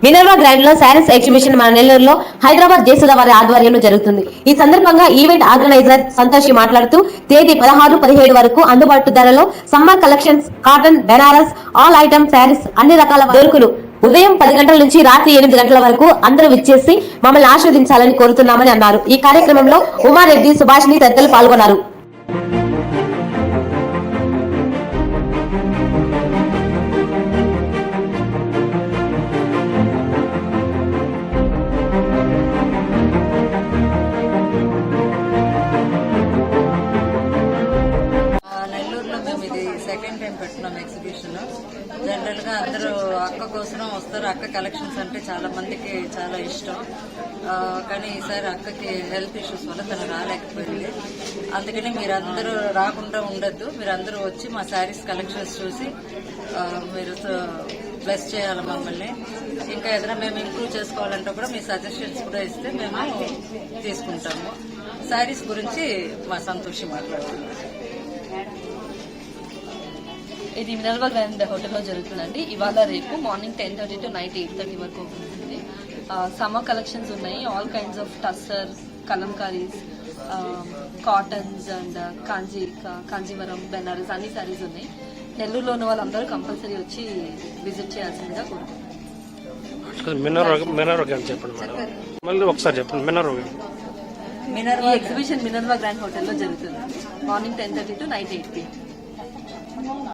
Minerva grand లో saris exhibition మన నెల్లూరులో హైదరాబాద్ జేసుల వారి ఆధ్వర్యంలో జరుగుతుంది. ఈ సందర్భంగా ఈవెంట్ ఆర్గనైజర్ సంతోషి మాట్లాడుతూ తేదీ 16-17 వరకు అందుబాటు ధరలో summer collections, cotton, Banaras, all item saris అన్ని రకాల దొరుకును. ఉదయం 10 గంటల నుంచి రాత్రి 8 గంటల వరకు అందరూ విచ్చేసి మమ్మల్ని ఆస్వాదించాలని కోరుతున్నామని అన్నారు. ఈ కార్యక్రమంలో ఉమారెడ్డి, సుభాష్ని తదితరులు పాల్గొన్నారు. నెల్లూరులో మేము ఇది సెకండ్ టైం పెట్టున్నాం ఎగ్జిబిషన్. జనరల్ గా అందరూ అక్క కోసం వస్తారు. అక్క కలెక్షన్స్ అంటే చాలా మందికి చాలా ఇష్టం. కానీ ఈసారి అక్కకి హెల్త్ ఇష్యూస్ వల్ల తను రాలేకపోయింది. అందుకని మీరందరూ రాకుండా ఉండద్దు. మీరందరూ వచ్చి మా శారీస్ కలెక్షన్స్ చూసి మీరు బ్లెస్ చేయాలి మమ్మల్ని. ఇంకా ఏదైనా మేము ఇంప్రూవ్ చేసుకోవాలంటే కూడా మీ సజెషన్స్ కూడా ఇస్తే మేము తీసుకుంటాము. శారీస్ గురించి మా సంతోషి మాట్లాడుతున్నాం. ఇది మినర్వా గ్రాండ్ హోటల్లో జరుగుతుందండి. ఇవాళ రేపు మార్నింగ్ 10:30 to నైట్ 8:30 వరకు ఉంటుంది. సమ్మర్ కలెక్షన్స్ ఉన్నాయి. All kinds of tussar, kalamkaris, cottons and Kanjeevaram, Banaras అన్ని సారీస్ ఉన్నాయి. నెల్లూరులో ఉన్న వాళ్ళందరూ కంపల్సరీ వచ్చి విజిట్ చేయాల్సిందిగా కోరుకుంటున్నాం. ఎగ్జిబిషన్ మినర్వా గ్రాండ్ హోటల్లో జరుగుతుంది. Morning 10:30 to night 8 PM.